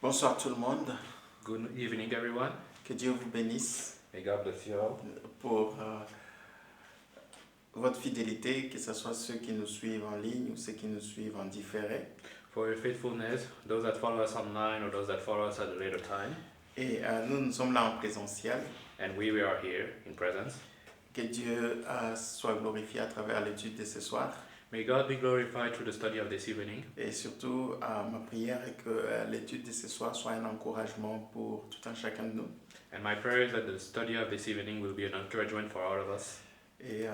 Bonsoir tout le monde. Good evening, everyone. Que Dieu vous bénisse May God bless you all pour votre fidélité, que ce soit ceux qui nous suivent en ligne ou ceux qui nous suivent en différé. for your faithfulness, those that follow us online or those that follow us at a later time. Et nous sommes là en présentiel. And we are here in presence. Que Dieu soit glorifié à travers l'étude de ce soir. May God be glorified through the study of this evening. Et surtout, ma prière est que l'étude de ce soir soit un encouragement pour tout un chacun de nous. And my prayer is that the study of this evening will be an encouragement for all of us. Et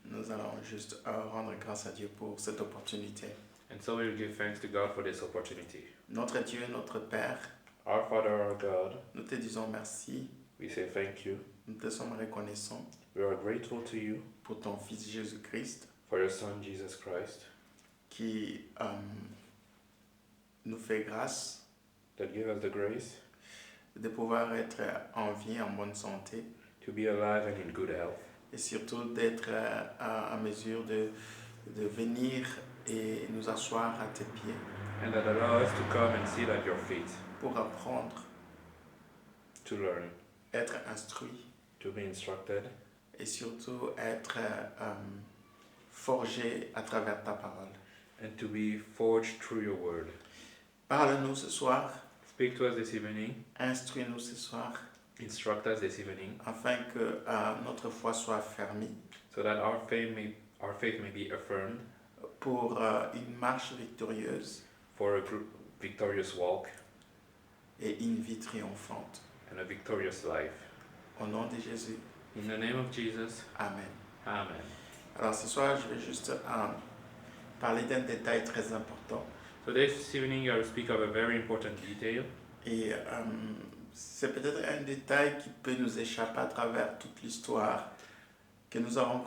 nous allons juste rendre grâce à Dieu pour cette opportunité. And so we will give thanks to God for this opportunity. Notre Dieu, notre Père, Our Father, our God, nous te disons merci. we say thank you. Nous te sommes reconnaissants We are grateful to you pour ton Fils Jésus-Christ for your Son, Jesus Christ, qui nous fait grâce that give us the grace de pouvoir être en vie, en bonne santé to be alive and in good health, et surtout d'être en mesure de venir et nous asseoir à tes pieds and that allow us to come and sit at your feet, pour apprendre, to learn, être instruit to be instructed, et surtout être forgé à travers ta parole. and to be forged through your word. Parle-nous ce soir, Speak to us this evening, instruis-nous ce soir, instruct us this evening, afin que notre foi soit affermie so that our faith may be affirmed pour une marche victorieuse for a victorious walk et une vie triomphante. and a victorious life. Au nom de Jésus, In the name of Jesus, Amen. Amen. Alors ce soir, je vais juste parler d'un détail très important. So this evening I will speak of a very important detail, Et c'est peut-être un détail qui peut nous échapper à travers toute l'histoire que nous avons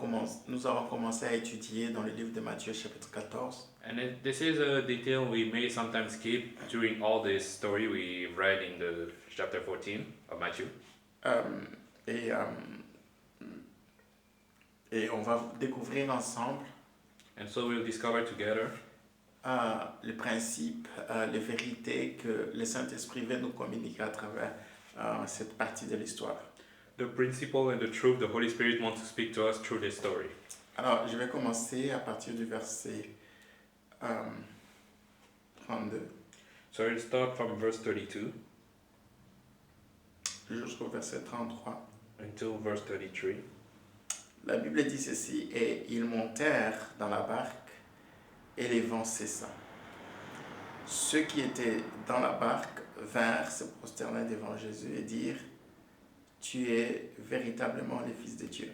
commencé à étudier dans le livre de Matthieu chapitre 14. and this is a detail we may sometimes skip during all this story we read in the chapter 14 of Matthew. Et on va découvrir ensemble And so we'll discover together le principe, les vérités que le Saint-Esprit veut nous communiquer à travers cette partie de l'histoire. the principle and the truth the Holy Spirit wants to speak to us through this story. Alors, je vais commencer à partir du verset 32 So we'll start from verse 32 jusqu'au verset 33. until verse 33. La Bible dit ceci, « Et ils montèrent dans la barque, et les vents cessa. Ceux qui étaient dans la barque vinrent se prosterner devant Jésus et dirent, « Tu es véritablement le Fils de Dieu. »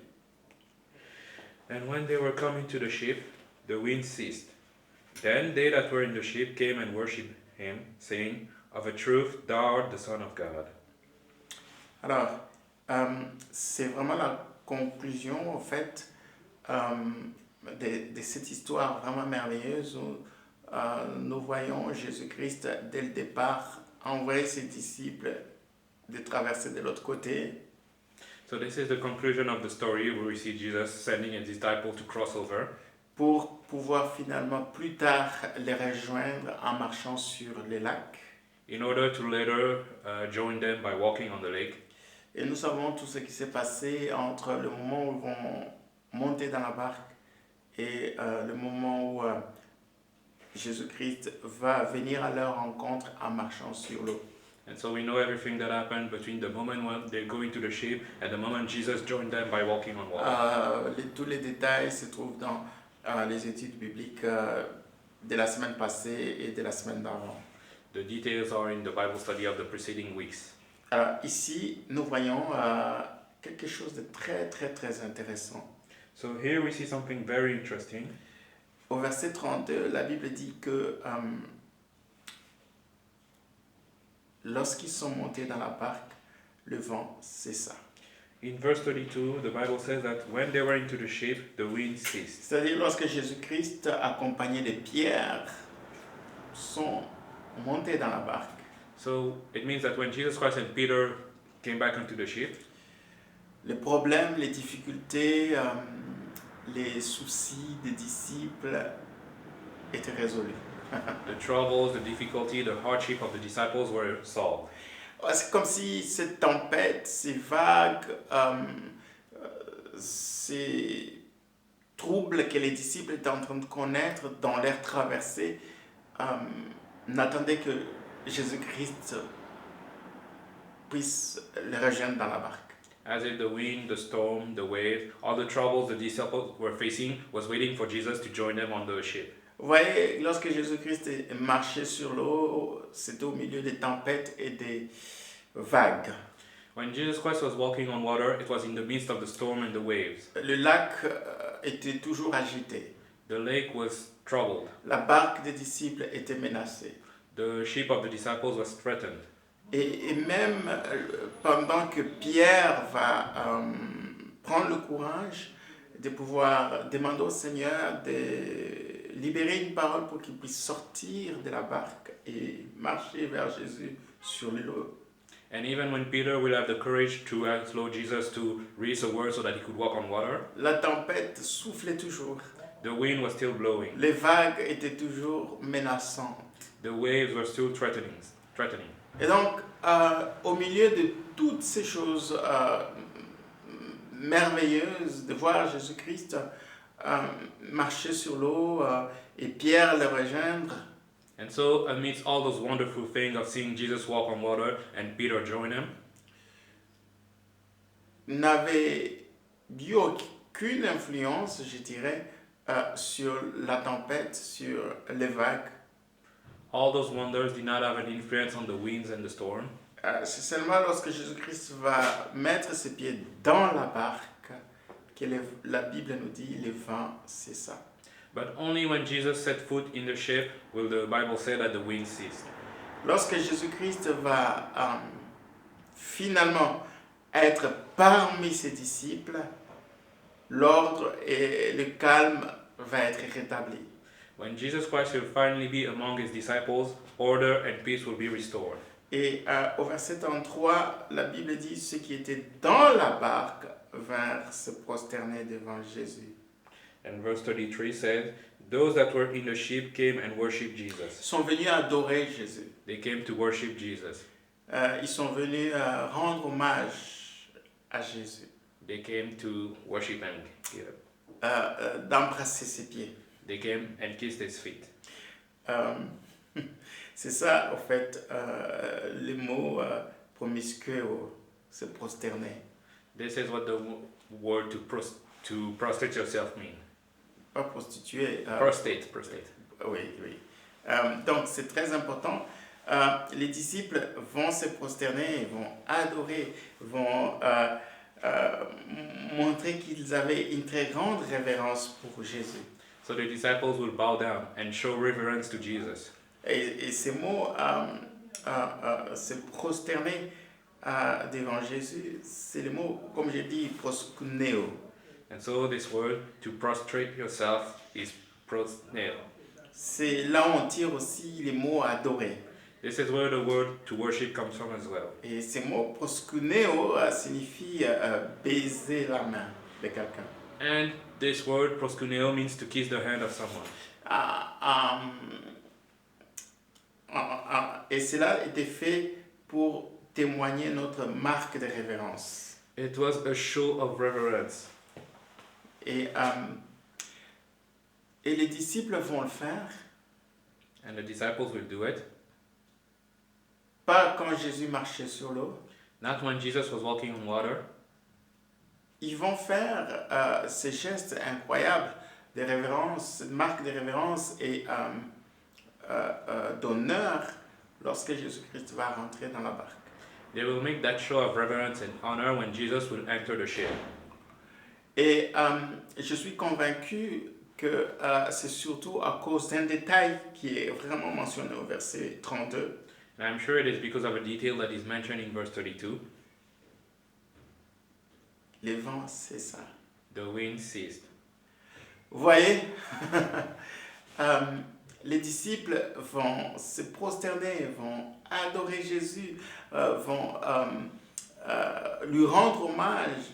And when they were coming to the ship, the wind ceased. Then they that were in the ship came and worshipped him, saying, Of a truth, thou art the Son of God. Alors, c'est vraiment la conclusion, en fait, de cette histoire vraiment merveilleuse où nous voyons Jésus-Christ, dès le départ, envoyer ses disciples de traverser de l'autre côté. So this is the conclusion of the story where we see Jesus sending his disciples to cross over Pour pouvoir finalement plus tard les rejoindre en marchant sur les lacs. in order to later join them by walking on the lake. Et nous savons tout ce qui s'est passé entre le moment où ils vont monter dans la barque et le moment où Jésus-Christ va venir à leur rencontre en marchant sur l'eau. And so we know everything that happened between the moment when they go into the ship and the moment Jesus joined them by walking on water. Tous les détails se trouvent dans les études bibliques de la semaine passée et de la semaine d'avant. The details are in the Bible study of the preceding weeks. Alors ici, nous voyons quelque chose de très très très intéressant. So here we see something very interesting. Au verset 32, la Bible dit que lorsqu'ils sont montés dans la barque, le vent cessa. In verse 32, the Bible says that when they were into the ship, the wind ceased. C'est-à-dire lorsque Jésus-Christ, accompagné de Pierre, sont montés dans la barque, So it means that when Jesus Christ and Peter came back into the ship, les problèmes, les difficultés, les soucis des disciples étaient résolus. The troubles, the difficulty, the hardship of the disciples were solved. C'est comme si cette tempête, ces vagues, ces troubles que les disciples étaient en train de connaître dans leur traversée n'attendaient que Jésus-Christ puisse les rejoindre dans la barque. As if the wind, the storm, the wave, all the troubles the disciples were facing was waiting for Jesus to join them on the ship. Vous voyez, lorsque Jésus-Christ marchait sur l'eau, c'était au milieu des tempêtes et des vagues. When Jesus Christ was walking on water, it was in the midst of the storm and the waves. Le lac était toujours agité. The lake was troubled. La barque des disciples était menacée. The ship of the disciples was threatened. Et même pendant que Pierre va prendre le courage de pouvoir demander au Seigneur de libérer une parole pour qu'il puisse sortir de la barque et marcher vers Jésus sur l'eau. And even when Peter will have the courage to ask Lord Jesus to release a word so that he could walk on water, La tempête soufflait toujours. the wind was still blowing. Les vagues étaient toujours menaçantes. The waves were still threatening. Et donc, au milieu de toutes ces choses merveilleuses, de voir Jésus-Christ marcher sur l'eau et Pierre le rejoindre, And so, amidst all those wonderful things of seeing Jesus walk on water and Peter join him, n'avait eu aucune influence, je dirais, sur la tempête, sur les vagues. all those wonders did not have an influence on the winds and the storm. C'est seulement lorsque Jésus-Christ va mettre ses pieds dans la barque que la Bible nous dit les vents cessa. But only when Jesus set foot in the ship will the Bible say that the wind ceased. Lorsque Jésus-Christ va finalement être parmi ses disciples, l'ordre et le calme va être rétabli. When Jesus Christ will finally be among his disciples, order and peace will be restored. Et au verset 33, la Bible dit ceux qui étaient dans la barque vinrent se prosterner devant Jésus. And verse 33 says, those that were in the ship came and worshipped Jesus. Ils sont venus adorer Jésus. They came to worship Jesus. Ils sont venus rendre hommage à Jésus, They came to worship him. d'embrasser ses pieds. They came and kissed his feet. C'est ça, en fait, le mot promiscuo, se prosterner. This is what the word to prostrate yourself mean. Pas prostituer. Prostate. Oui, oui. Donc, c'est très important. Les disciples vont se prosterner, vont adorer, vont montrer qu'ils avaient une très grande révérence pour Jésus. So the disciples will bow down and show reverence to Jesus. Et ces mots, se prosterner devant Jésus, c'est le mot, comme j'ai dit, proskuneo. And so this word, to prostrate yourself, is prosneo. C'est là où on tire aussi les mots adorer. This is where the word to worship comes from as well. Et ces mots proskuneo signifie baiser la main de quelqu'un. And this word, proskuneo, means to kiss the hand of someone. Et cela était fait pour témoigner notre marque de révérence. It was a show of reverence. Et les disciples vont le faire, And the disciples will do it. pas quand Jésus marchait sur l'eau. Not when Jesus was walking on water. Ils vont faire ces gestes incroyables de révérence, cette marque de révérence et d'honneur lorsque Jésus-Christ va rentrer dans la barque. They will make that show of reverence and honor when Jesus will enter the ship. Et je suis convaincu que c'est surtout à cause d'un détail qui est vraiment mentionné au verset 32. And I'm sure it is because of a detail that is mentioned in verse 32. Les vents, c'est ça. The wind ceased. Vous voyez, les disciples vont se prosterner, vont adorer Jésus, vont lui rendre hommage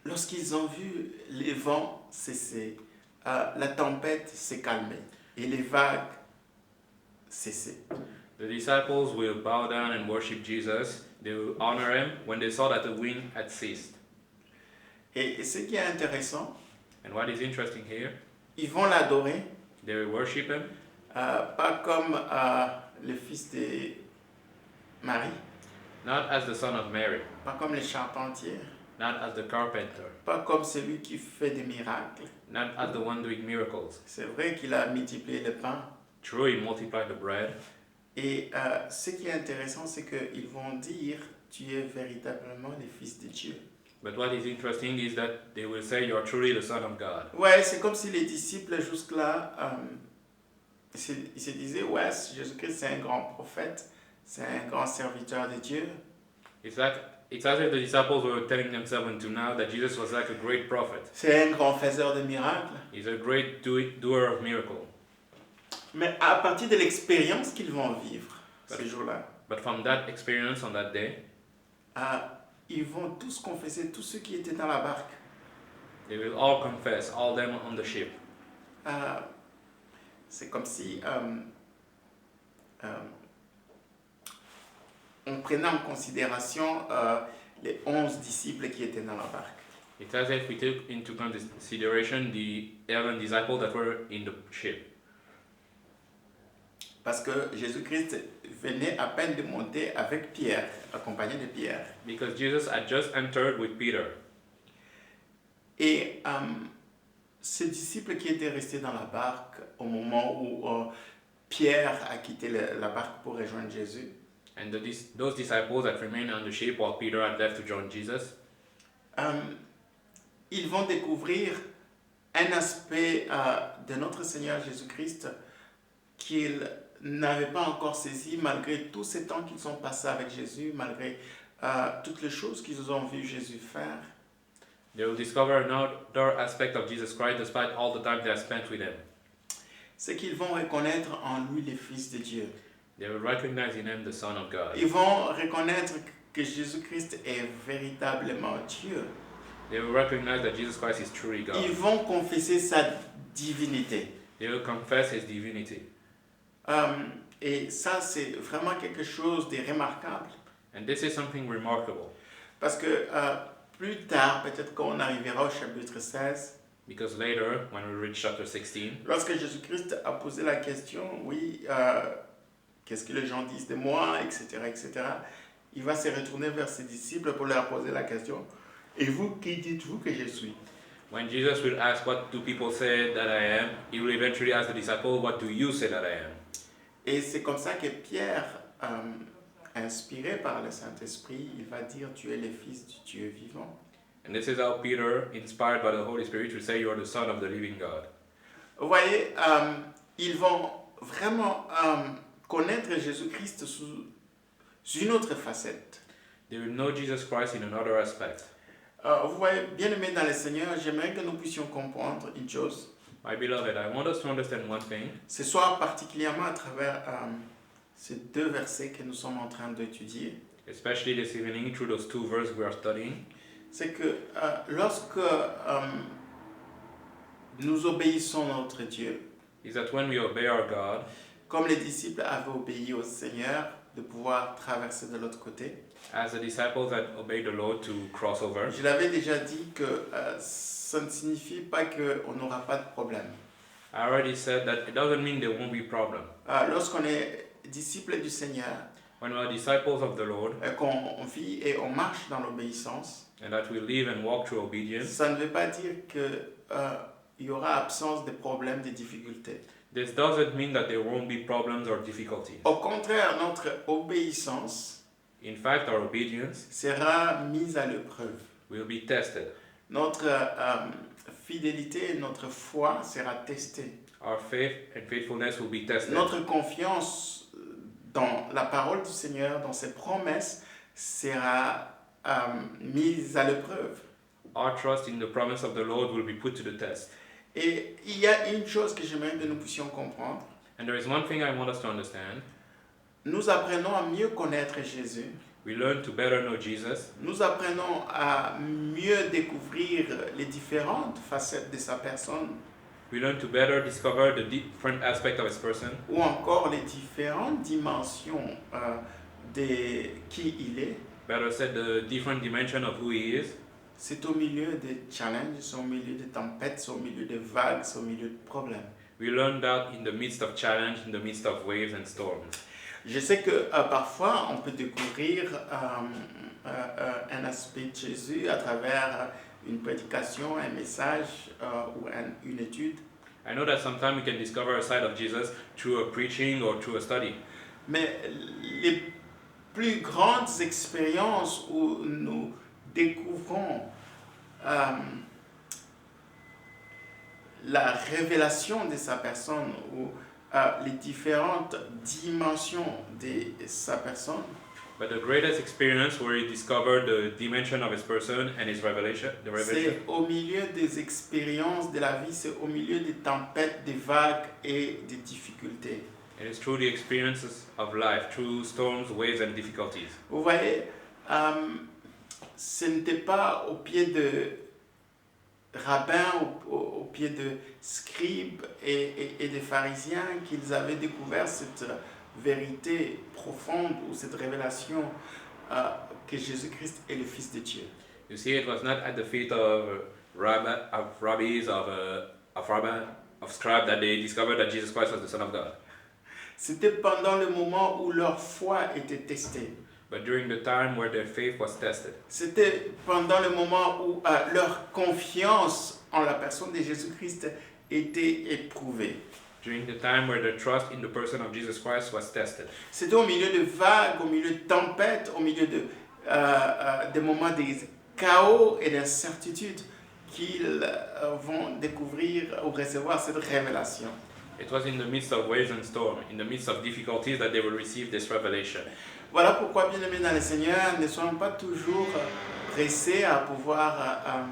lorsqu'ils ont vu les vents cesser, la tempête s'est calmée. et les vagues cessaient. The disciples will bow down and worship Jesus. They will honor him when they saw that the wind had ceased. Et ce qui est intéressant, And what is interesting here, ils vont l'adorer, they will worship him, pas comme le fils de Marie, not as the son of Mary, pas comme le charpentier, not as the carpenter, pas comme celui qui fait des miracles. not as the one doing miracles. C'est vrai qu'il a multiplié le pain. True, he multiplied the bread. Et ce qui est intéressant, c'est qu'ils vont dire, tu es véritablement le fils de Dieu. But what is interesting is that they will say, you are truly the son of God. Ouais, c'est comme si les disciples jusque-là, ils se disaient, ouais, Jésus-Christ c'est un grand prophète, c'est un grand serviteur de Dieu. It's as if the disciples were telling themselves until now that Jesus was like a great prophet. C'est un grand faiseur de miracles. He's a great doer of miracles. Mais à partir de l'expérience qu'ils vont vivre ces jours-là, But from that experience on that day, ils vont tous confesser, tous ceux qui étaient dans la barque. they will all confess, all them on the ship. C'est comme si on prenait en considération les 11 disciples qui étaient dans la barque. It's as if we took into consideration the 11 disciples that were in the ship. Parce que Jésus-Christ venait à peine de monter avec Pierre, accompagné de Pierre. Because Jesus had just entered with Peter. Et ces disciples qui étaient restés dans la barque au moment où Pierre a quitté la barque pour rejoindre Jésus, And those disciples that remained on the ship while Peter had left to join Jesus, ils vont découvrir un aspect de notre Seigneur Jésus-Christ qu'ils n'avaient pas encore saisi malgré tous ces temps qu'ils ont passés avec Jésus, malgré toutes les choses qu'ils ont vu Jésus faire. they will discover another aspect of Jesus Christ despite all the time they have spent with him. C'est qu'ils vont reconnaître en lui le Fils de Dieu. They will recognize in him the Son of God. Ils vont reconnaître que Jésus-Christ est véritablement Dieu. They will recognize that Jesus Christ is truly God. Ils vont confesser sa divinité. They will confess his divinity. Et ça, c'est vraiment quelque chose de remarquable. And this is something remarkable. Parce que plus tard, peut-être quand on arrivera au chapitre 16, Because later, when we reach chapter 16, lorsque Jésus-Christ a posé la question, oui, qu'est-ce que les gens disent de moi, etc., etc., il va se retourner vers ses disciples pour leur poser la question, et vous, qui dites-vous que je suis? when Jesus will ask, what do people say that I am? He will eventually ask the disciple, what do you say that I am? Et c'est comme ça que Pierre, inspiré par le Saint-Esprit, il va dire, tu es le Fils du Dieu vivant. And this is how Peter, inspired by the Holy Spirit, will say, you are the Son of the living God. Vous voyez, ils vont vraiment connaître Jésus-Christ sous une autre facette. They will know Jesus Christ in another aspect. Vous voyez, bien aimé dans le Seigneur, j'aimerais que nous puissions comprendre une chose. My beloved, I want us to understand one thing, Ce soir, particulièrement à travers ces deux versets que nous sommes en train d'étudier, especially this evening through those two verses we are studying, c'est que lorsque nous obéissons à notre Dieu, is that when we obey our God, comme les disciples avaient obéi au Seigneur, de pouvoir traverser de l'autre côté. as the disciples that obeyed the Lord to cross over, Je l'avais déjà dit que ça ne signifie pas qu'on n'aura pas de problème. I already said that it doesn't mean there won't be problem. Lorsqu'on est disciple du Seigneur, When we are disciples of the Lord, qu'on vit et on marche dans l'obéissance, and that we live and walk through obedience, ça ne veut pas dire qu'il y aura absence de problèmes, de difficultés. this doesn't mean that there won't be problems or difficulties. Au contraire, notre obéissance In fact, our obedience sera mise à l'épreuve. will be tested. Notre fidélité et notre foi sera testée. Our faith and faithfulness will be tested. Notre confiance dans la parole du Seigneur, dans ses promesses, sera mise à l'épreuve. Our trust in the promise of the Lord will be put to the test. Et il y a une chose que j'aimerais que nous puissions comprendre. And there is one thing I want us to understand. Nous apprenons à mieux connaître Jésus. We learn to better know Jesus. Nous apprenons à mieux découvrir les différentes facettes de sa personne. We learn to better discover the different aspects of his person, ou encore les différentes dimensions de qui il est. better said, the different dimension of who he is. C'est au milieu des challenges, c'est au milieu des tempêtes, c'est au milieu des vagues, c'est au milieu de problèmes. We learn that in the midst of challenge, in the midst of waves and storms. Je sais que parfois on peut découvrir un aspect de Jésus à travers une prédication, un message ou une étude. I know that sometimes we can discover a side of Jesus through a preaching or through a study. Mais les plus grandes expériences où nous découvrons la révélation de sa personne ou les différentes dimensions de sa personne, But the greatest experience where he discovered the dimension of his person and his revelation, c'est au milieu des expériences de la vie, c'est au milieu des tempêtes, des vagues et des difficultés. it is through the experiences of life, through storms, waves, and difficulties. Vous voyez, ce n'était pas au pied de rabbins, au pied de scribes et de pharisiens qu'ils avaient découvert cette vérité profonde ou cette révélation que Jésus-Christ est le Fils de Dieu. You see, it was not at the feet of rabbis, of scribes that they discovered that Jesus Christ was the Son of God. C'était pendant le moment où leur foi était testée. But during the time where their faith was tested. C'était pendant le moment où leur confiance en la personne de Jésus-Christ était éprouvée. During the time where the trust in the person of Jesus Christ was tested. C'était au milieu de vagues, au milieu de tempêtes, au milieu de des moments de chaos et d'incertitude qu'ils vont découvrir ou recevoir cette révélation. It was in the midst of waves and storm, in the midst of difficulties that they will receive this revelation. Voilà pourquoi, bien-aimés dans le Seigneur, ne soyons pas toujours pressés à pouvoir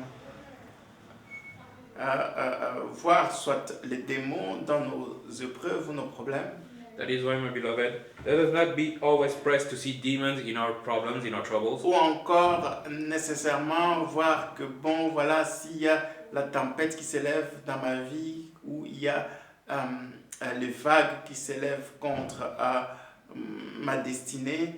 voir soit les démons dans nos épreuves ou nos problèmes. That is why, my beloved, let us not be always pressed to see demons in our problems, in our troubles, Ou encore nécessairement voir que, bon, voilà, s'il y a la tempête qui s'élève dans ma vie, ou il y a les vagues qui s'élèvent contre ma destinée,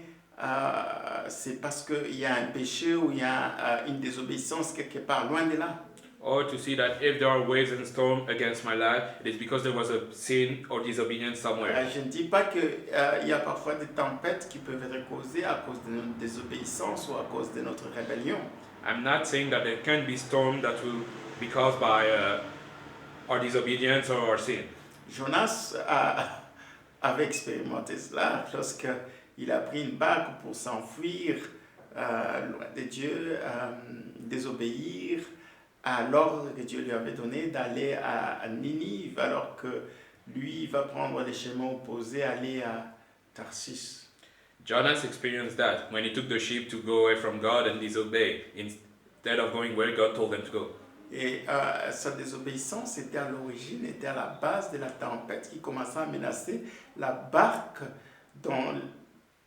c'est parce qu'il y a un péché ou il y a une désobéissance quelque part loin de là. or to see that if there are waves and storms against my life, it is because there was a sin or disobedience somewhere. Je ne dis pas qu'il y a parfois des tempêtes qui peuvent être causées à cause de notre désobéissance ou à cause de notre rébellion. I'm not saying that there can be storms that will be caused by our disobedience or our sin. Jonas avait expérimenté cela lorsqu'il a pris une barque pour s'enfuir loin de Dieu, désobéir à l'ordre que Dieu lui avait donné d'aller à Ninive, alors que lui va prendre les chemins opposés, aller à Tarsis. Jonas experienced that when he took the ship to go away from God and disobey, instead of going where God told them to go. Et sa désobéissance était à l'origine, était à la base de la tempête qui commençait à menacer la barque dans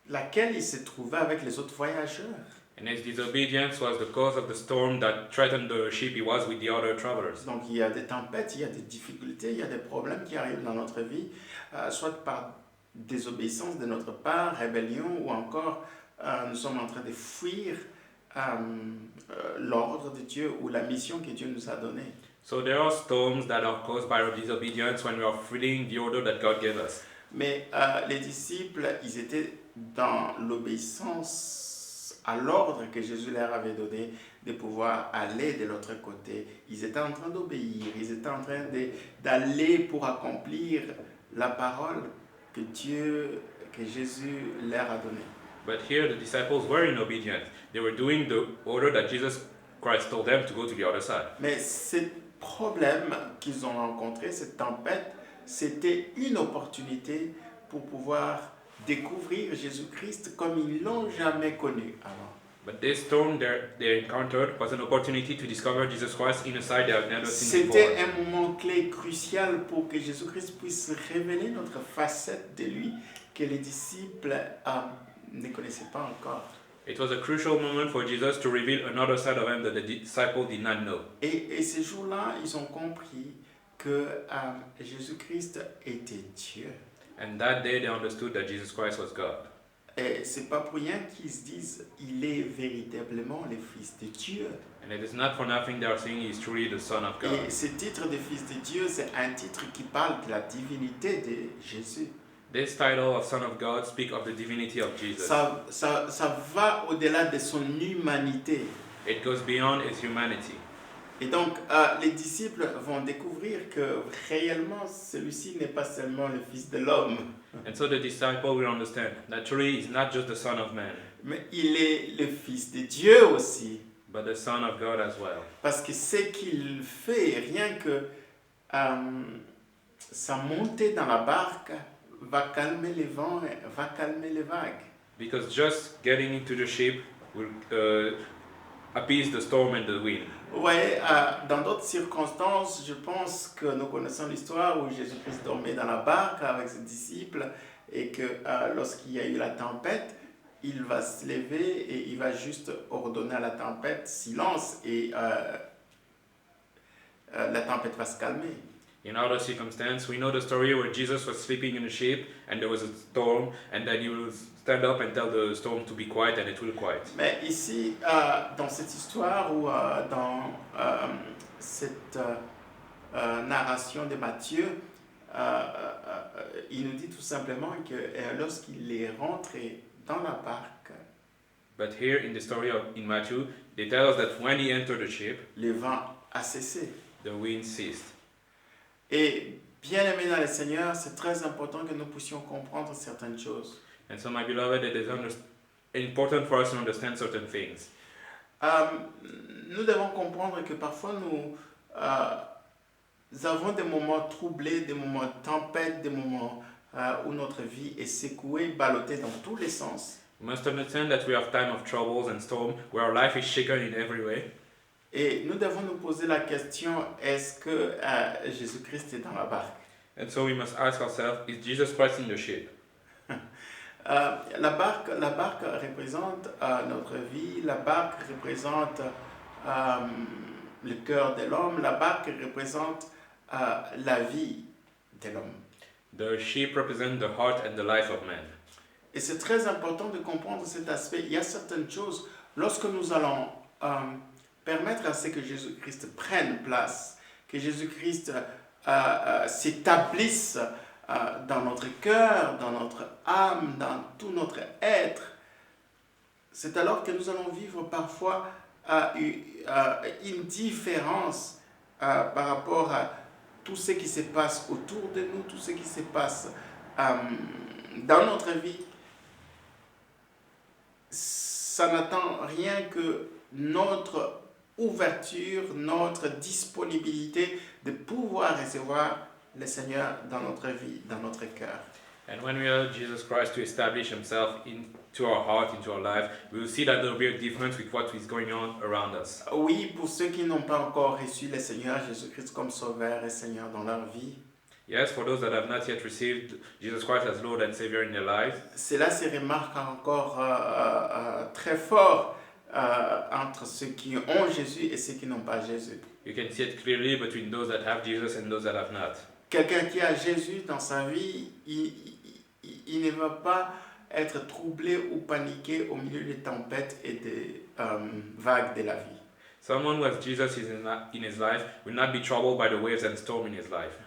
laquelle il se trouvait avec les autres voyageurs. And his disobedience was the cause of the storm that threatened the ship he was with the other travelers. Donc il y a des tempêtes, il y a des difficultés, il y a des problèmes qui arrivent dans notre vie, soit par désobéissance de notre part, rébellion, ou encore nous sommes en train de fuir l'ordre de Dieu ou la mission que Dieu nous a donnée. So there are storms that are caused by our disobedience when we are fleeing the order that God gave us. Mais les disciples, ils étaient dans l'obéissance à l'ordre que Jésus leur avait donné de pouvoir aller de l'autre côté. Ils étaient en train d'obéir, ils étaient en train d'aller pour accomplir la parole que Jésus leur a donnée. But here the disciples were in obedience. They were doing the order that Jesus Christ told them to go to the other side. Mais ce problème qu'ils ont rencontré, cette tempête, c'était une opportunité pour pouvoir découvrir Jésus-Christ comme ils l'ont jamais connu avant. But this storm they encountered was an opportunity to discover Jesus Christ in a side they had never seen C'était before. un moment clé, crucial pour que Jésus-Christ puisse révéler notre facette de lui que les disciples ne connaissaient pas encore. It was a crucial moment for Jesus to reveal another side of him that the disciples did not know. Et ce jour-là, ils ont compris que Jésus-Christ était Dieu. And that day they understood that Jesus Christ was God. Et c'est pas pour rien qu'ils se disent il est véritablement le Fils de Dieu. And it is not for nothing they are saying he is truly the Son of God. Et ce titre de Fils de Dieu, c'est un titre qui parle de la divinité de Jésus. This title of Son of God speaks of the divinity of Jesus. Ça va au-delà de son humanité. It goes beyond his humanity. Et donc, les disciples vont découvrir que réellement, celui-ci n'est pas seulement le Fils de l'homme, And so the disciple will understand that truly he is not just the Son of Man, mais il est le Fils de Dieu aussi. but the Son of God as well. Parce que ce qu'il fait, rien que sa montée dans la barque va calmer les vents, va calmer les vagues. Because just getting into the ship will appease the storm and the wind. Ouais, dans d'autres circonstances, je pense que nous connaissons l'histoire où Jésus-Christ dormait dans la barque avec ses disciples et que lorsqu'il y a eu la tempête, il va se lever et il va juste ordonner à la tempête silence et la tempête va se calmer. In other circumstance, we know the story where Jesus was sleeping in a ship and there was a storm, and then he will stand up and tell the storm to be quiet, and it will quiet. Mais ici, dans cette histoire ou dans cette narration de Matthieu, il nous dit tout simplement que lorsqu'il est rentré dans la barque, But here in the story in Matthew, they tell us that when he entered the ship, le vent a cessé. the wind ceased. Et bien aimé dans le Seigneur, c'est très important que nous puissions comprendre certaines choses. And so, my beloved, it is important for us to understand certain things. Nous devons comprendre que parfois nous avons des moments troublés, des moments de tempête, des moments où notre vie est secouée, ballottée dans tous les sens. We must understand that we have time of troubles and storm, where our life is shaken in every way. Et nous devons nous poser la question, est-ce que Jésus-Christ est dans la barque? And so we must ask ourselves, is Jesus Christ in the ship? La barque représente notre vie, la barque représente le cœur de l'homme, la barque représente la vie de l'homme. The ship represents the heart and the life of man. Et c'est très important de comprendre cet aspect. Il y a certaines choses, lorsque nous allons permettre à ce que Jésus-Christ prenne place, que Jésus-Christ s'établisse dans notre cœur, dans notre âme, dans tout notre être, c'est alors que nous allons vivre parfois une différence par rapport à tout ce qui se passe autour de nous, tout ce qui se passe dans notre vie. Ça n'attend rien que notre ouverture, notre disponibilité de pouvoir recevoir le Seigneur dans notre vie, dans notre cœur. And when we allow Jesus Christ to establish himself into our heart, into our life, we will see that there will be a difference with what is going on around us. Oui, pour ceux qui n'ont pas encore reçu le Seigneur Jésus-Christ comme Sauveur et Seigneur dans leur vie, Yes, for those that have not yet received Jesus Christ as Lord and Savior in their lives, cela se remarque encore très fort entre ceux qui ont Jésus et ceux qui n'ont pas Jésus. you can see it clearly between those that have Jesus and those that have not. Quelqu'un qui a Jésus dans sa vie, il ne va pas être troublé ou paniqué au milieu des tempêtes et des vagues de la vie. Someone who has Jesus in his life will not be troubled by the waves and storm in his life.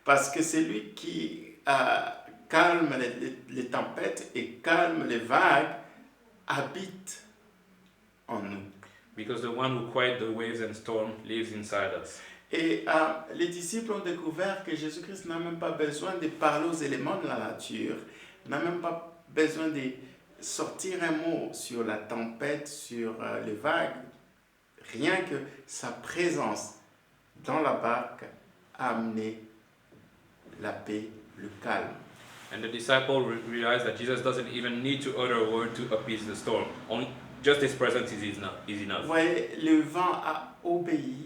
Parce que c'est lui qui calme les tempêtes et calme les vagues, habite en nous. Because the one who quiets the waves and storm lives inside us. Et les disciples ont découvert que Jésus-Christ n'a même pas besoin de parler aux éléments de la nature, n'a même pas besoin de sortir un mot sur la tempête, sur les vagues. Rien que sa présence dans la barque a amené la paix, le calme. And the disciple realized that Jesus doesn't even need to utter a word to appease the storm. Only just his presence is enough. Vous voyez, le vent a obéi,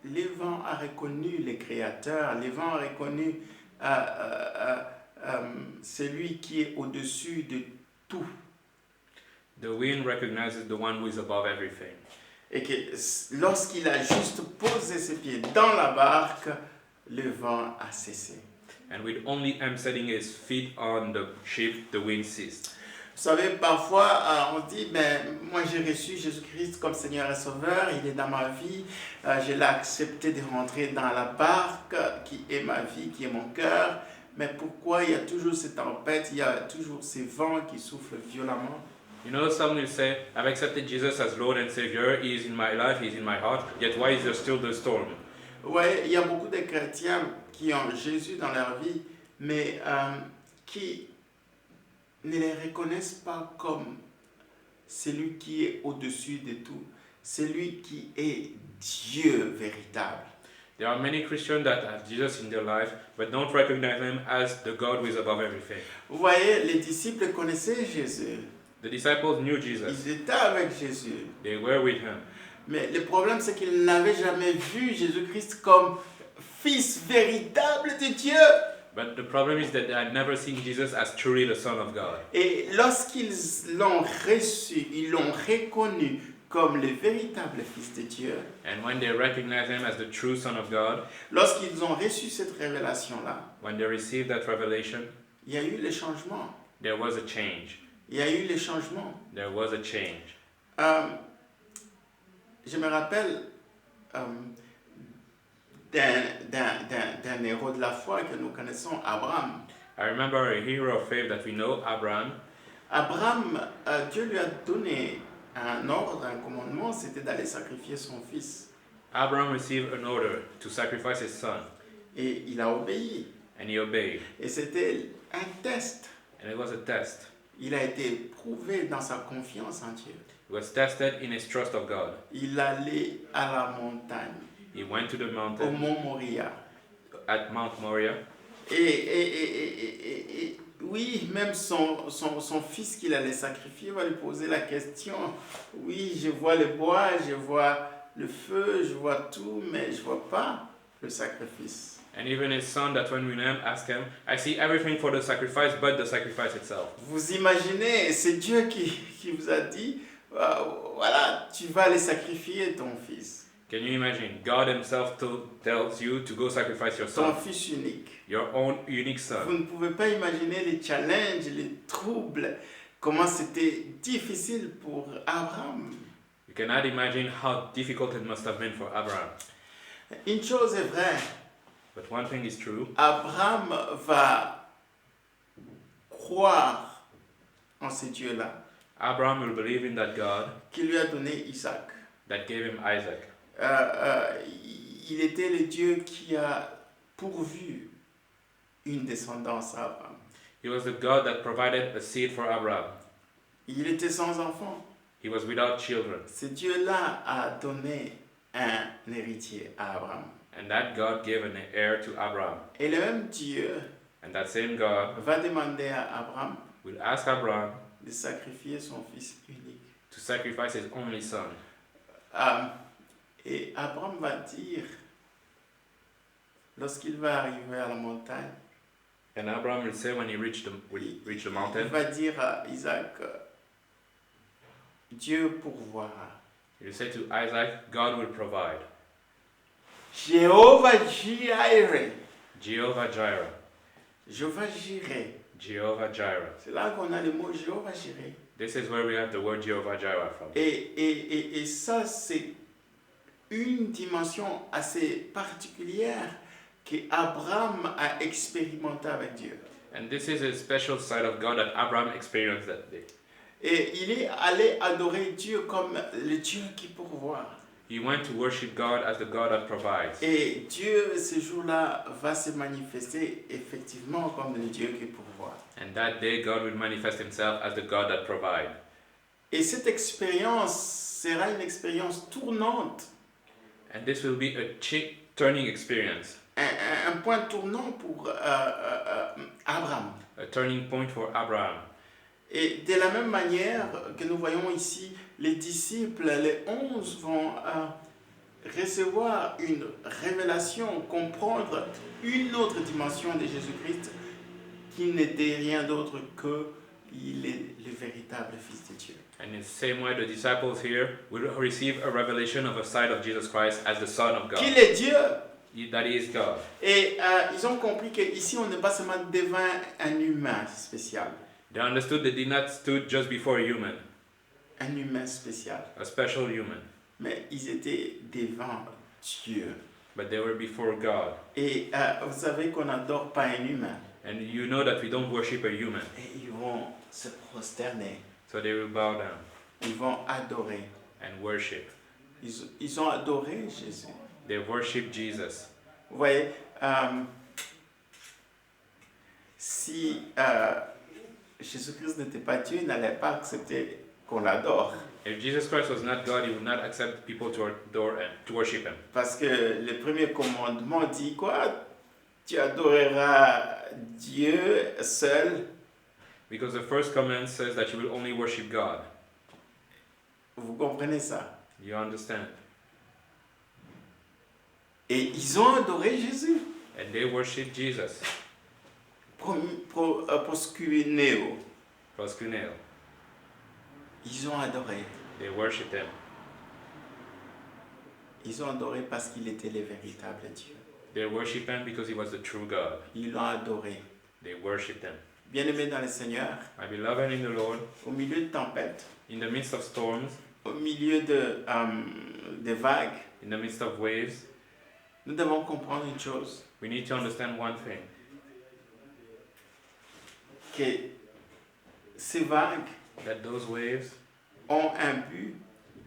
le vent a reconnu le Créateur, le vent a reconnu celui qui est au-dessus de tout. The wind recognizes the one who is above everything. Et que lorsqu'il a juste posé ses pieds dans la barque, le vent a cessé. And with only him setting his feet on the ship, the wind ceased. Vous savez, parfois, on dit, ben, moi j'ai reçu Jésus-Christ comme Seigneur et Sauveur, il est dans ma vie, je l'ai accepté de rentrer dans la barque qui est ma vie, qui est mon cœur, mais pourquoi il y a toujours ces tempêtes, il y a toujours ces vents qui soufflent violemment? You know, some will say, I've accepted Jesus as Lord and Savior, He is in my life, He is in my heart, yet why is there still the storm? Ouais, il y a beaucoup de chrétiens qui ont Jésus dans leur vie, mais qui ne les reconnaissent pas comme celui qui est au-dessus de tout, celui qui est Dieu véritable. There are many Christians that have Jesus in their life, but don't recognize Him as the God who is above everything. Vous voyez, les disciples connaissaient Jésus, The disciples knew Jesus. ils étaient avec Jésus, They were with Him. mais le problème c'est qu'ils n'avaient jamais vu Jésus-Christ comme Fils véritable de Dieu. But the problem is that they had never seen Jesus as truly the Son of God. Et lorsqu'ils l'ont reçu, ils l'ont reconnu comme le véritable Fils de Dieu. And when they recognized Him as the true Son of God, Lorsqu'ils ont reçu cette révélation-là, when they received that revelation, il y a eu les changements. there was a change. Il y a eu les changements. There was a change. Je me rappelle d'un héros de la foi que nous connaissons, Abraham. I remember a hero of faith that we know, Abraham. Abraham, Dieu lui a donné un ordre, un commandement, c'était d'aller sacrifier son fils. Abraham received an order to sacrifice his son, Et il a obéi. and he obeyed. Et c'était un test. And it was a test. Il a été prouvé dans sa confiance en Dieu. He was tested in his trust of God. Il allait à la montagne, He went to the au mountain mont Moria. at Mount Moriah. Et oui, même son fils qu'il allait sacrifier va lui poser la question. Oui, je vois le bois, je vois le feu, je vois tout, mais je ne vois pas le sacrifice. And even his son that when we him asked him, I see everything for the sacrifice but the sacrifice itself. Vous imaginez, c'est Dieu qui vous a dit, voilà, tu vas aller sacrifier ton fils, Can you imagine? God himself tells you to go sacrifice your ton son, fils unique. your own unique Vous son. ne pouvez pas imaginer les challenges, les troubles, comment c'était difficile pour Abraham. You cannot imagine how difficult it must have been for Abraham. Une chose est vraie, But one thing is true. Abraham va croire en ce Dieu-là Abraham will believe in that God qui lui a donné Isaac. that gave him Isaac. Il était le Dieu qui a pourvu une descendance à Abraham. He was the God that provided a seed for Abraham. Il était sans enfant. He was without children. Ce Dieu-là a donné un héritier à Abraham. And that God gave an heir to Abraham. Et le même Dieu And that same God va demander à Abraham will ask Abraham de sacrifier son fils unique. to sacrifice his only son. Et Abraham va dire, lorsqu'il va arriver à la montagne, And Abraham will say when he reached the il mountain, va dire à Isaac, Dieu pourvoira. he will say to Isaac, God will provide. Jéhovah Jireh. Jehovah Jireh. Jéhovah Jireh. Jehovah Jireh. C'est là qu'on a le mot Jéhovah Jireh. This is where we have the word Jehovah Jireh from. Et ça, c'est une dimension assez particulière qu'Abraham a expérimenté avec Dieu. And this is a special side of God that Abraham experienced that day. Et il est allé adorer Dieu comme le Dieu qui pourvoit. He went to worship God as the God that provides. Et Dieu, ce jour-là, va se manifester effectivement comme le Dieu qui pourvoit. And that day God will manifest himself as the God that provides. Et cette expérience sera une expérience tournante, And this will be a turning experience, un point tournant pour Abraham. a turning point for Abraham. Et de la même manière que nous voyons ici, les disciples, les 11 vont recevoir une révélation, comprendre une autre dimension de Jésus-Christ qui n'était rien d'autre que il est le véritable Fils de Dieu. And in the same way, the disciples here will receive a revelation of a side of Jesus Christ as the Son of God, Qu'il est Dieu. that He is God. Et ils ont compris qu'ici, on n'est pas seulement devant un humain spécial. They understood they did not stood just before a human, Un humain spécial. a special human, Mais ils étaient devant Dieu. but they were before God. Et vous savez qu'on n'adore pas un humain. And you know that we don't worship a human, Et ils vont se prosterner. so they will bow down Ils vont adorer. and worship. Ils ont adoré Jésus. They worship Jesus. Vous voyez, si Jésus-Christ n'était pas Dieu, il n'allait pas accepter qu'on l'adore. If Jesus Christ was not God, He would not accept people to adore and to worship Him. Parce que le premier commandement dit quoi? Tu adoreras Dieu seul. Because the first command says that you will only worship God. Vous comprenez ça? You understand? Et ils ont adoré Jésus. And they worship Jesus. Proskuneo. Proskuneo. Ils ont adoré. They worship Him. Ils ont adoré parce qu'il était le véritable Dieu. They worship Him because He was the true God. Ils l'ont adoré. They worship Him. Bien-aimés dans le Seigneur, My beloved in the Lord, au milieu de tempêtes, in the midst of storms, au milieu de vagues, in the midst of waves, nous devons comprendre une chose, we need to understand one thing. que ces vagues That those waves ont un but,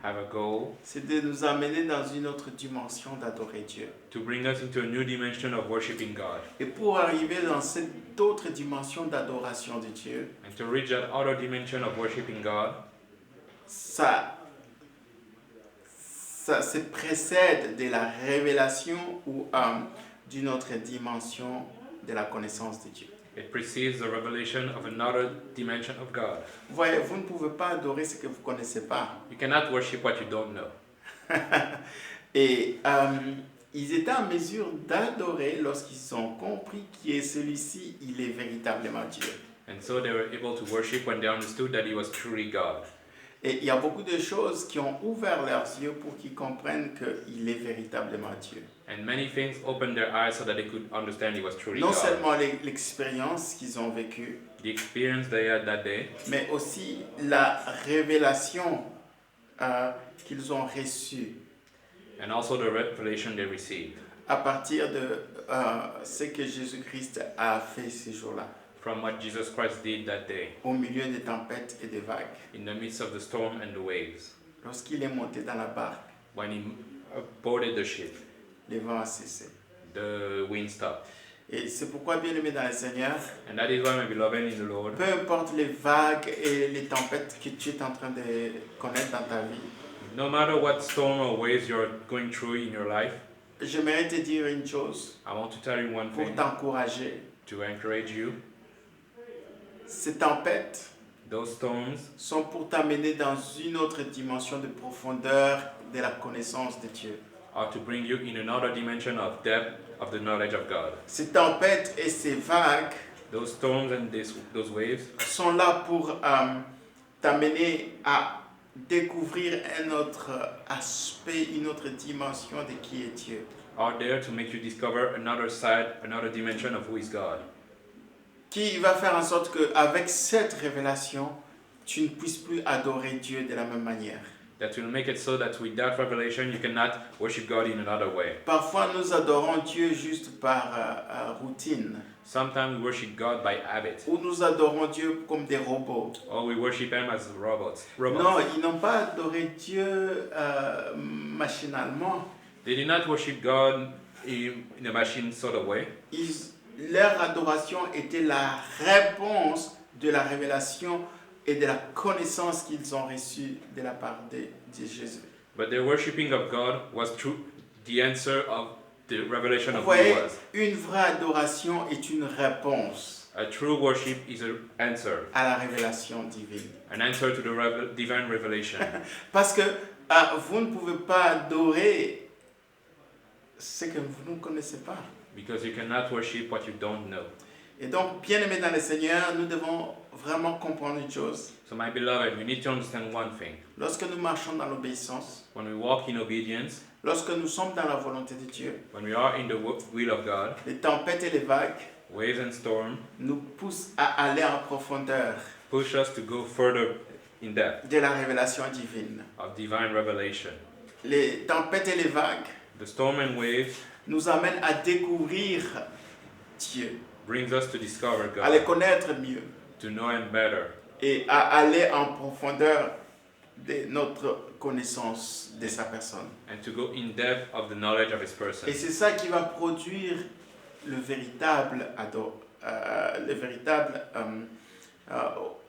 have a goal c'est de nous amener dans une autre dimension d'adorer Dieu. to bring us into a new dimension of worshiping God. Et pour arriver dans cette autre dimension d'adoration de Dieu, And to reach that other dimension of worshiping God, ça se précède de la révélation ou d'une autre dimension de la connaissance de Dieu. it precedes the revelation of another dimension of God. Vous voyez, vous ne pouvez pas adorer ce que vous ne connaissez pas. You cannot worship what you don't know. Et ils étaient en mesure d'adorer lorsqu'ils ont compris que celui-ci, il est véritablement Dieu. And so they were able to worship when they understood that He was truly God. Et il y a beaucoup de choses qui ont ouvert leurs yeux pour qu'ils comprennent qu'il est véritablement Dieu. And many things opened their eyes so that they could understand He was truly Non God. seulement l'expérience qu'ils ont vécue, The experience they had that day, mais aussi la révélation qu'ils ont reçue and also the revelation they received à partir de ce que Jésus-Christ a fait ces jours-là, from what Jesus Christ did that day, au milieu des tempêtes et des vagues. in the midst of the storm and the waves. Lorsqu'il est monté dans la barque, When He boarded the ship, le vent a cessé. the wind stopped. Et c'est pourquoi, bien aimé dans le Seigneur, And that is why, my beloved in the Lord, peu importe les vagues et les tempêtes que tu es en train de connaître dans ta vie, no matter what storm or waves you're going through in your life, j'aimerais te dire une chose I want to tell you one pour thing t'encourager. to encourage you. Ces tempêtes Those storms sont pour t'amener dans une autre dimension de profondeur de la connaissance de Dieu. are to bring you in another dimension of depth of the knowledge of God. Ces tempêtes et ces vagues Those storms and those waves sont là pour t'amener à découvrir un autre aspect, une autre dimension de qui est Dieu. are there to make you discover another side, another dimension of who is God. Qui va faire en sorte qu'avec cette révélation, tu ne puisses plus adorer Dieu de la même manière. That will make it so that with that revelation you cannot worship God in another way. Parfois, nous adorons Dieu juste par routine, Sometimes we worship God by habit, ou nous adorons Dieu comme des robots. or we worship Him as robots. Non, ils n'ont pas adoré Dieu machinalement. They did not worship God in a machine sort of way. Leur adoration était la réponse de la révélation et de la connaissance qu'ils ont reçue de la part de Jésus. But their worshiping of God was through the answer of the revelation Vous of who He voyez, was. une vraie adoration est une réponse A true worship is an answer à la révélation divine. to the divine revelation. Parce que vous ne pouvez pas adorer ce que vous ne connaissez pas. Because you cannot worship what you don't know. Et donc, bien aimés dans le Seigneur, nous devons vraiment comprendre une chose. So my beloved, we need to understand one thing. Lorsque nous marchons dans l'obéissance, When we walk in obedience, lorsque nous sommes dans la volonté de Dieu, when we are in the will of God, les tempêtes et les vagues waves and storm nous poussent à aller en profondeur push us to go further in depth de la révélation divine. of divine revelation. Les tempêtes et les vagues The storm and waves nous amènent à découvrir Dieu, brings us to discover à le God, connaître mieux to know Him better, et à aller en profondeur de notre connaissance de sa personne. and to go in depth of the knowledge of His person. Et c'est ça qui va produire le véritable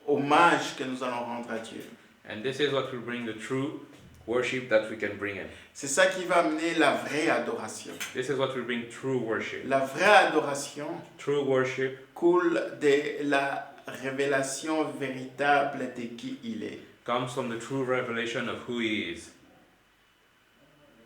hommage que nous allons rendre à Dieu. And this is what will bring the true worship that we can bring Him. C'est ça qui va amener la vraie adoration. This is what will bring true worship. La vraie adoration True worship coule de la révélation véritable de qui il est. comes from the true revelation of who He is.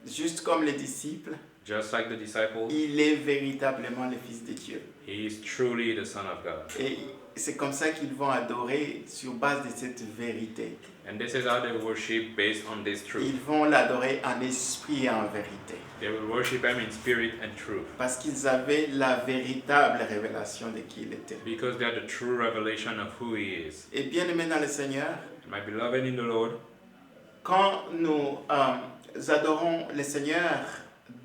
Juste comme les disciples, Just like the disciples, il est véritablement le Fils de Dieu. He is truly the Son of God. Et c'est comme ça qu'ils vont adorer sur base de cette vérité. And this is how they worship based on this Ils truth. vont l'adorer en esprit et en vérité. They will worship Him in spirit and truth. Parce qu'ils avaient la véritable révélation de qui il était. Because they are the true revelation of who He is. Et bien aimé dans le Seigneur, My beloved in the Lord, quand nous adorons le Seigneur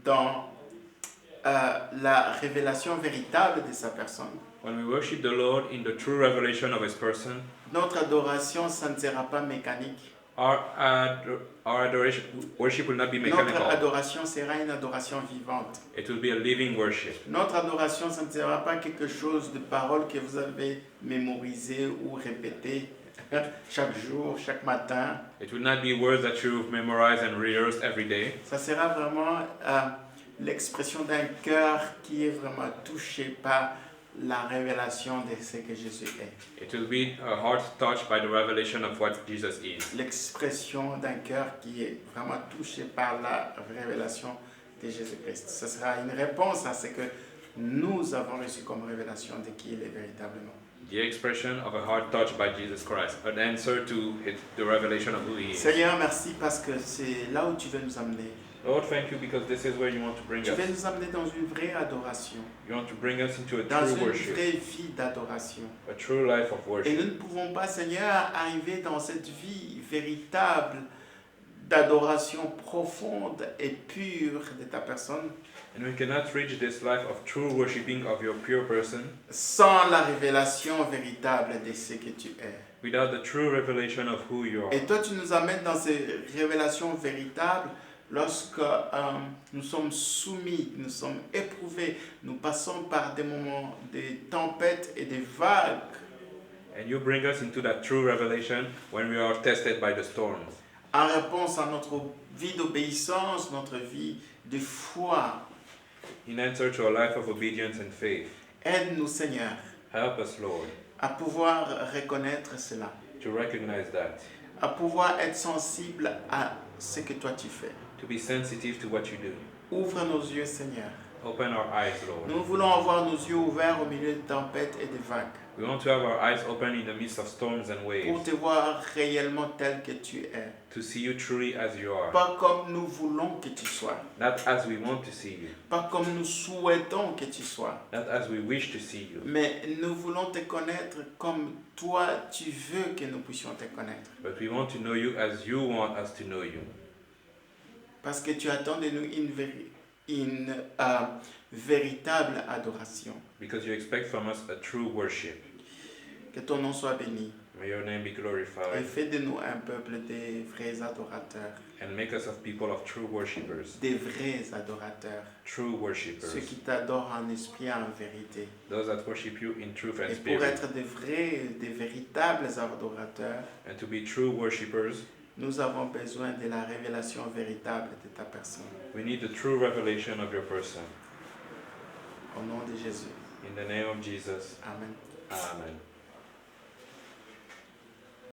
dans la révélation véritable de sa personne, when we worship the Lord in the true revelation of His person, notre adoration, ça ne sera pas mécanique. our adoration, worship will not be Notre mechanical. adoration sera une adoration vivante. It will be a living worship. Notre adoration, ça ne sera pas quelque chose de paroles que vous avez mémorisées ou répétées chaque jour, chaque matin. It will not be words that you've memorized and rehearsed every day. Ça sera vraiment l'expression d'un cœur qui est vraiment touché par la révélation de ce que Jésus est. It will be a heart touched by the revelation of what Jesus is. L'expression d'un cœur qui est vraiment touché par la révélation de Jésus-Christ. Ce sera une réponse à ce que nous avons reçu comme révélation de qui il est véritablement. The expression of a heart touched by Jesus Christ, an answer to the revelation of who He is. Seigneur, merci parce que c'est là où tu veux nous amener. Lord, thank you because this is where you want to bring Tu veux us. nous amener dans une vraie adoration, You want to bring us into a dans true une worship, vraie vie d'adoration. a true life of Et worship. nous ne pouvons pas, Seigneur, arriver dans cette vie véritable d'adoration profonde et pure de ta personne And we cannot reach this life of true worshiping of your pure person sans la révélation véritable de ce que tu es. without the true revelation of who you are. Et toi, tu nous amènes dans ces révélations véritables lorsque nous sommes soumis, nous sommes éprouvés, nous passons par des moments de tempêtes et de vagues. And you bring us into that true revelation when we are tested by the storms. En réponse à notre vie d'obéissance, notre vie de foi. In answer to a life of obedience and faith. Aide-nous, Seigneur, Help us, Lord, à pouvoir reconnaître cela, to recognize that, à pouvoir être sensible à ce que toi tu fais. to be sensitive to what you do. Ouvre nos yeux, Seigneur. Open our eyes, Lord. Nous voulons avoir nos yeux ouverts au milieu de tempêtes et de vagues, We want to have our eyes open in the midst of storms and pour waves, te voir réellement tel que tu es. to see you truly as you are, Pas comme nous voulons que tu sois, not as we want to see you, pas comme nous souhaitons que tu sois, not as we wish to see you, mais nous voulons te connaître comme toi tu veux que nous puissions te connaître. but we want to know you as you want us to know you. Parce que tu attends de nous une véritable adoration. Because you expect from us a true worship. Que ton nom soit béni. May your name be Et glorified, fais de nous un peuple de vrais adorateurs. and make us of people of true worshippers, Des vrais adorateurs. true Ceux worshippers, qui t'adorent en esprit et en vérité. those that worship you in truth and Et pour spirit. être des véritables adorateurs, And to be true worshippers, nous avons besoin de la révélation véritable de ta personne. we need the true revelation of your person. Au nom de Jésus. In the name of Jesus, Amen. Amen.